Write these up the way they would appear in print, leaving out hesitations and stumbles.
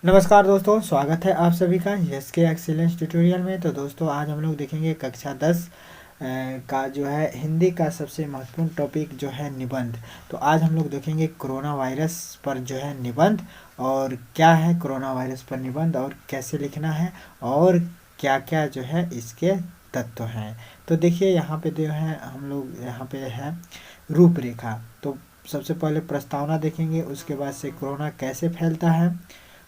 नमस्कार दोस्तों, स्वागत है आप सभी का यस के एक्सीलेंस ट्यूटोरियल में। तो दोस्तों आज हम लोग देखेंगे कक्षा 10 का जो है हिंदी का सबसे महत्वपूर्ण टॉपिक जो है निबंध। तो आज हम लोग देखेंगे कोरोना वायरस पर जो है निबंध, और क्या है कोरोना वायरस पर निबंध और कैसे लिखना है और क्या क्या जो है इसके तत्व हैं। तो देखिए यहाँ पे जो है हम लोग यहाँ पे है रूपरेखा। तो सबसे पहले प्रस्तावना देखेंगे, उसके बाद से कोरोना कैसे फैलता है,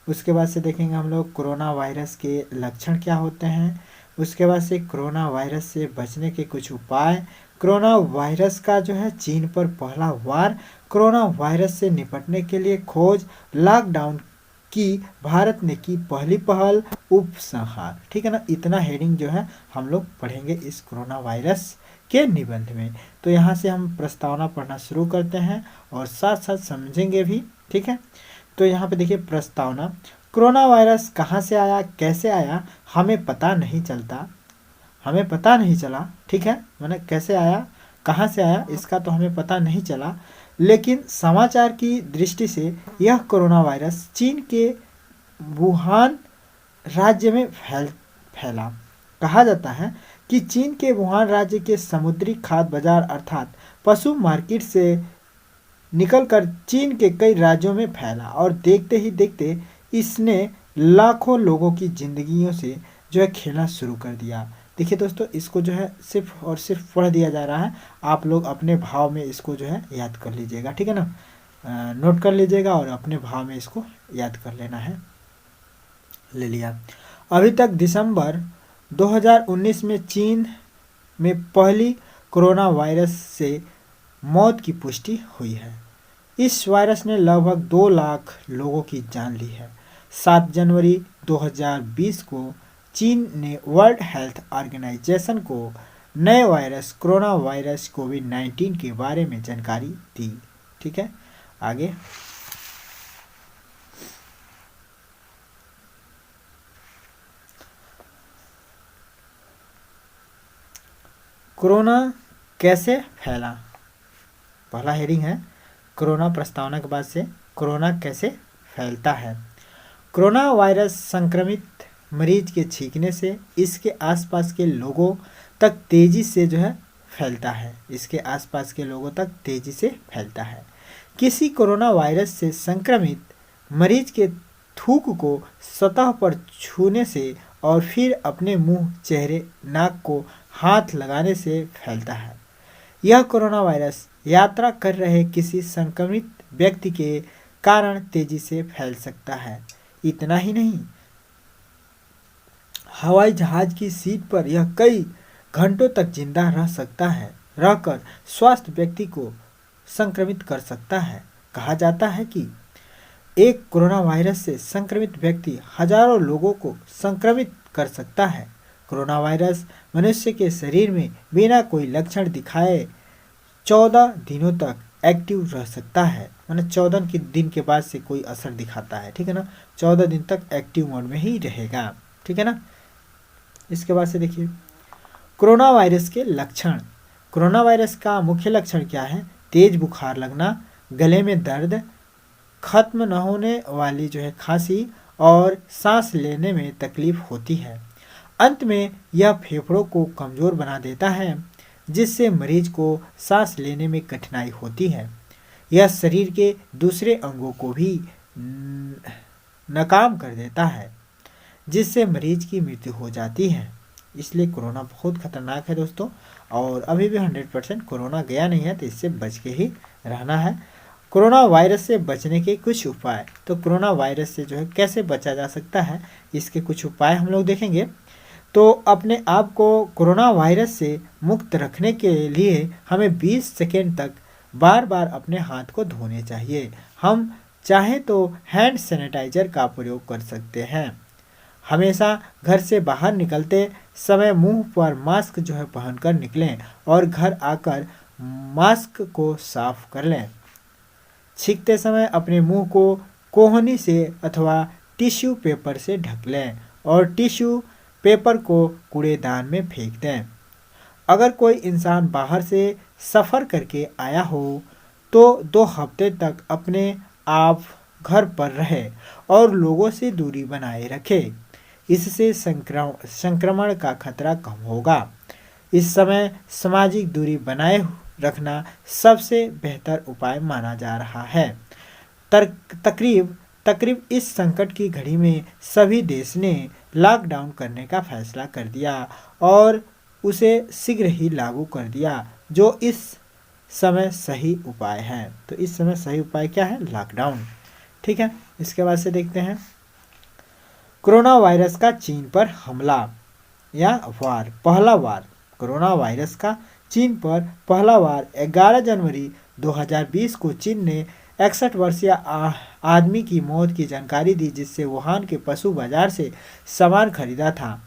उसके बाद से देखेंगे हम लोग कोरोना वायरस के लक्षण क्या होते हैं, उसके बाद से कोरोना वायरस से बचने के कुछ उपाय, कोरोना वायरस का जो है चीन पर पहला वार, कोरोना वायरस से निपटने के लिए खोज, लॉकडाउन की भारत ने की पहली पहल, उपसंहार। ठीक है ना, इतना हेडिंग जो है हम लोग पढ़ेंगे इस कोरोना वायरस के निबंध में। तो यहाँ से हम प्रस्तावना पढ़ना शुरू करते हैं और साथ साथ समझेंगे भी। ठीक है, तो यहाँ पे देखिए प्रस्तावना। कोरोना वायरस कहाँ से आया, कैसे आया, हमें पता नहीं चलता, हमें पता नहीं चला। ठीक है, मैंने कैसे आया, कहाँ से आया, इसका तो हमें पता नहीं चला। लेकिन समाचार की दृष्टि से यह कोरोना वायरस चीन के वुहान राज्य में फैला। कहा जाता है कि चीन के वुहान राज्य के समुद्री खाद्य बाजार अर्थात पशु मार्केट से निकलकर चीन के कई राज्यों में फैला और देखते ही देखते इसने लाखों लोगों की जिंदगियों से जो है खेलना शुरू कर दिया। देखिए दोस्तों, इसको जो है सिर्फ और सिर्फ पढ़ दिया जा रहा है, आप लोग अपने भाव में इसको जो है याद कर लीजिएगा। ठीक है ना, नोट कर लीजिएगा और अपने भाव में इसको याद कर लेना है। ले लिया। अभी तक दिसंबर 2019 में चीन में पहली कोरोना वायरस से मौत की पुष्टि हुई है। इस वायरस ने लगभग 2 लाख लोगों की जान ली है। 7 जनवरी 2020 को चीन ने वर्ल्ड हेल्थ ऑर्गेनाइजेशन को नए वायरस कोरोना वायरस कोविड-19 के बारे में जानकारी दी। ठीक है, आगे कोरोना कैसे फैला। पहला हेडिंग है कोरोना, प्रस्तावना के बाद से कोरोना कैसे फैलता है। कोरोना वायरस संक्रमित मरीज के छींकने से इसके आसपास के लोगों तक तेजी से जो है फैलता है, इसके आसपास के लोगों तक तेजी से फैलता है। किसी कोरोना वायरस से संक्रमित मरीज के थूक को सतह पर छूने से और फिर अपने मुंह, चेहरे, नाक को हाथ लगाने से फैलता है। यह कोरोना वायरस यात्रा कर रहे किसी संक्रमित व्यक्ति के कारण तेजी से फैल सकता है। इतना ही नहीं, हवाई जहाज की सीट पर यह कई घंटों तक जिंदा रह सकता है, रहकर स्वस्थ व्यक्ति को संक्रमित कर सकता है। कहा जाता है कि एक कोरोना वायरस से संक्रमित व्यक्ति हजारों लोगों को संक्रमित कर सकता है। कोरोना वायरस मनुष्य के शरीर में बिना कोई लक्षण दिखाए 14 दिनों तक एक्टिव रह सकता है। मतलब 14 दिन के बाद से कोई असर दिखाता है। ठीक है ना, 14 दिन तक एक्टिव मोड में ही रहेगा। ठीक है ना, इसके बाद से देखिए कोरोना वायरस के लक्षण। कोरोना वायरस का मुख्य लक्षण क्या है? तेज बुखार लगना, गले में दर्द, खत्म न होने वाली जो है खांसी और सांस लेने में तकलीफ होती है। अंत में यह फेफड़ों को कमजोर बना देता है, जिससे मरीज को सांस लेने में कठिनाई होती है। यह शरीर के दूसरे अंगों को भी नाकाम कर देता है, जिससे मरीज की मृत्यु हो जाती है। इसलिए कोरोना बहुत खतरनाक है दोस्तों, और अभी भी 100% कोरोना गया नहीं है, तो इससे बच के ही रहना है। कोरोना वायरस से बचने के कुछ उपाय। तो कोरोना वायरस से जो है कैसे बचा जा सकता है, इसके कुछ उपाय हम लोग देखेंगे। तो अपने आप को कोरोना वायरस से मुक्त रखने के लिए हमें 20 सेकेंड तक बार बार अपने हाथ को धोने चाहिए। हम चाहे तो हैंड सैनिटाइजर का प्रयोग कर सकते हैं। हमेशा घर से बाहर निकलते समय मुंह पर मास्क जो है पहनकर निकलें और घर आकर मास्क को साफ कर लें। छींकते समय अपने मुंह को कोहनी से अथवा टिश्यू पेपर से ढक लें और टिश्यू पेपर को कूड़ेदान में फेंक दें। अगर कोई इंसान बाहर से सफ़र करके आया हो तो 2 हफ्ते तक अपने आप घर पर रहे और लोगों से दूरी बनाए रखे। इससे संक्रमण का खतरा कम होगा। इस समय सामाजिक दूरी बनाए रखना सबसे बेहतर उपाय माना जा रहा है। तकरीब इस संकट की घड़ी में सभी देश ने लॉकडाउन करने का फैसला कर दिया और उसे शीघ्र ही लागू कर दिया, जो इस समय सही उपाय है। तो इस समय सही उपाय क्या है? लॉकडाउन। ठीक है, इसके बाद से देखते हैं कोरोना वायरस का चीन पर हमला या वार। पहला वार, कोरोना वायरस का चीन पर पहला वार 11 जनवरी 2020 को चीन ने 61 वर्षीय आदमी की मौत की जानकारी दी, जिससे वुहान के पशु बाजार से सामान खरीदा था।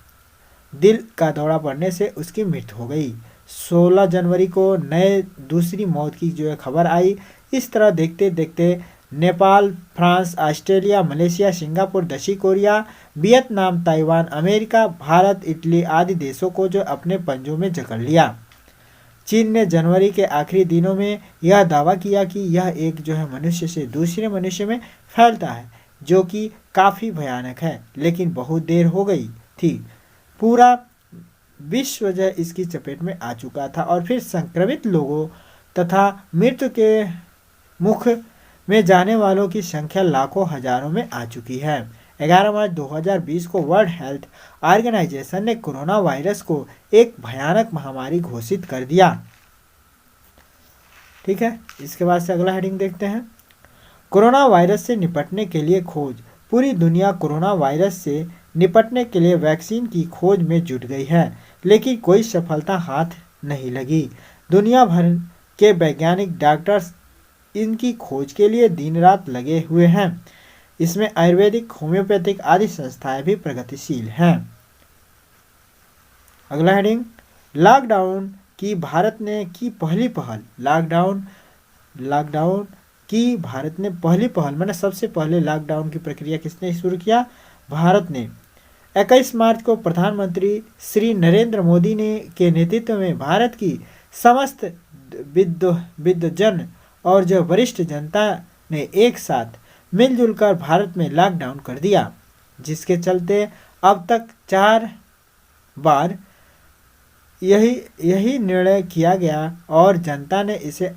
दिल का दौरा पड़ने से उसकी मृत्यु हो गई। 16 जनवरी को नए दूसरी मौत की जो है खबर आई। इस तरह देखते देखते Nepal, France, Australia, Malaysia, Singapore, दक्षिण Korea, Vietnam, Taiwan, America, Bharat, Italy आदि देशों को जो अपने पंजों में जकड़ लिया। चीन ने जनवरी के आखिरी दिनों में यह दावा किया कि यह एक जो है मनुष्य से दूसरे मनुष्य में फैलता है, जो कि काफ़ी भयानक है, लेकिन बहुत देर हो गई थी। पूरा विश्व जो है इसकी चपेट में आ चुका था और फिर संक्रमित लोगों तथा मृत्यु के मुख में जाने वालों की संख्या लाखों हजारों में आ चुकी है। 11 मार्च 2020 को वर्ल्ड हेल्थ ऑर्गेनाइजेशन ने कोरोना वायरस को एक भयानक महामारी घोषित कर दिया। ठीक है, इसके बाद से अगला हेडिंग देखते हैं कोरोना वायरस से निपटने के लिए खोज। पूरी दुनिया कोरोना वायरस से निपटने के लिए वैक्सीन की खोज में जुट गई है, लेकिन कोई सफलता हाथ नहीं लगी। दुनिया भर के वैज्ञानिक डॉक्टर्स इनकी खोज के लिए दिन रात लगे हुए हैं। इसमें आयुर्वेदिक, होम्योपैथिक आदि संस्थाएं भी प्रगतिशील हैं। अगला हेडिंग लॉकडाउन की भारत ने की पहली पहल। लॉकडाउन की भारत ने पहली पहल मैंने सबसे पहले लॉकडाउन की प्रक्रिया किसने शुरू किया? भारत ने। 21 मार्च को प्रधानमंत्री श्री नरेंद्र मोदी ने के नेतृत्व में भारत की समस्त विद्वजन और जो वरिष्ठ जनता ने एक साथ मिलजुल कर भारत में लॉकडाउन कर दिया, जिसके चलते अब तक 4 बार यही निर्णय किया गया और जनता ने इसे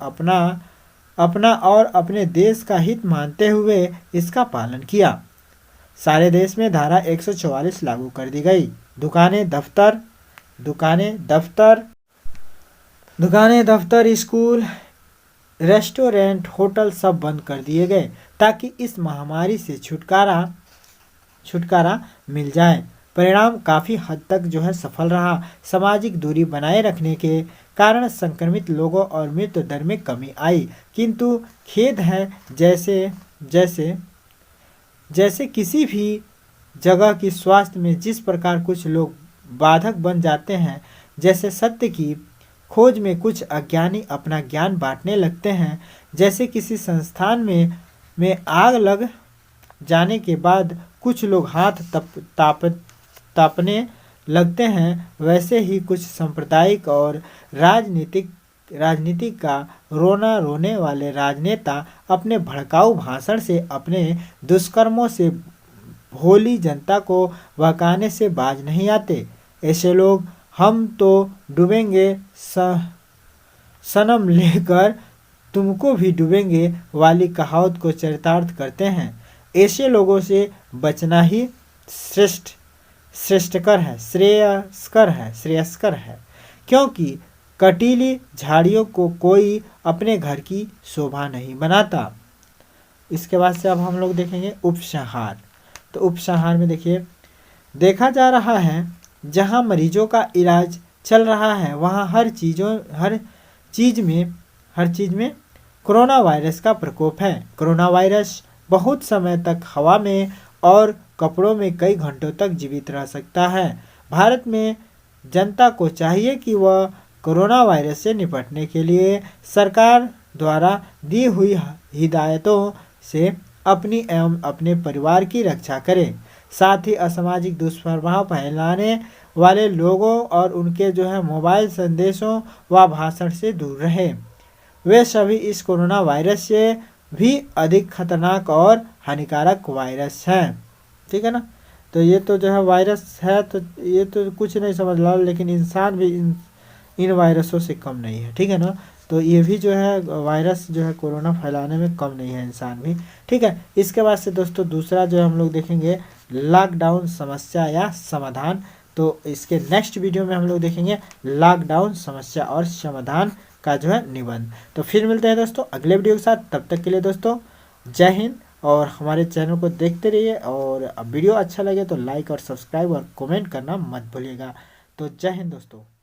अपना और अपने देश का हित मानते हुए इसका पालन किया। सारे देश में धारा 144 लागू कर दी गई। दुकानें, दफ्तर, स्कूल, रेस्टोरेंट, होटल सब बंद कर दिए गए ताकि इस महामारी से छुटकारा मिल जाए। परिणाम काफ़ी हद तक जो है सफल रहा। सामाजिक दूरी बनाए रखने के कारण संक्रमित लोगों और मृत्यु दर में कमी आई, किंतु खेद है जैसे किसी भी जगह की स्वास्थ्य में जिस प्रकार कुछ लोग बाधक बन जाते हैं, जैसे सत्य की खोज में कुछ अज्ञानी अपना ज्ञान बांटने लगते हैं, जैसे किसी संस्थान में आग लग जाने के बाद कुछ लोग हाथ तापने लगते हैं, वैसे ही कुछ सांप्रदायिक और राजनीतिक का रोने वाले राजनेता अपने भड़काऊ भाषण से, अपने दुष्कर्मों से भोली जनता को बहकाने से बाज नहीं आते। ऐसे लोग हम तो डूबेंगे सनम लेकर तुमको भी डूबेंगे वाली कहावत को चरितार्थ करते हैं। ऐसे लोगों से बचना ही श्रेयस्कर है, क्योंकि कटीली झाड़ियों को कोई अपने घर की शोभा नहीं बनाता। इसके बाद से अब हम लोग देखेंगे उपसंहार। तो उपसंहार में देखा जा रहा है जहां मरीजों का इलाज चल रहा है वहां हर चीज में कोरोना वायरस का प्रकोप है। कोरोना वायरस बहुत समय तक हवा में और कपड़ों में कई घंटों तक जीवित रह सकता है। भारत में जनता को चाहिए कि वह कोरोना वायरस से निपटने के लिए सरकार द्वारा दी हुई हिदायतों से अपनी एवं अपने परिवार की रक्षा करे। साथ ही असामाजिक दुष्प्रभाव फैलाने वाले लोगों और उनके मोबाइल संदेशों व भाषण से दूर रहे। वे सभी इस कोरोना वायरस से भी अधिक खतरनाक और हानिकारक वायरस है। ठीक है ना। तो ये तो जो है वायरस है, तो ये तो कुछ नहीं समझ ला, लेकिन इंसान भी इन वायरसों से कम नहीं है। ठीक है ना। तो ये भी जो है वायरस जो है कोरोना फैलाने में कम नहीं है इंसान भी। ठीक है। इसके बाद से दोस्तों दूसरा जो हम लोग देखेंगे लॉकडाउन समस्या या समाधान। तो इसके नेक्स्ट वीडियो में हम लोग देखेंगे लॉकडाउन समस्या और समाधान का जो है निबंध। तो फिर मिलते हैं दोस्तों अगले वीडियो के साथ। तब तक के लिए दोस्तों जय हिंद, और हमारे चैनल को देखते रहिए, और वीडियो अच्छा लगे तो लाइक और सब्सक्राइब और कमेंट करना मत भूलिएगा। तो जय हिंद दोस्तों।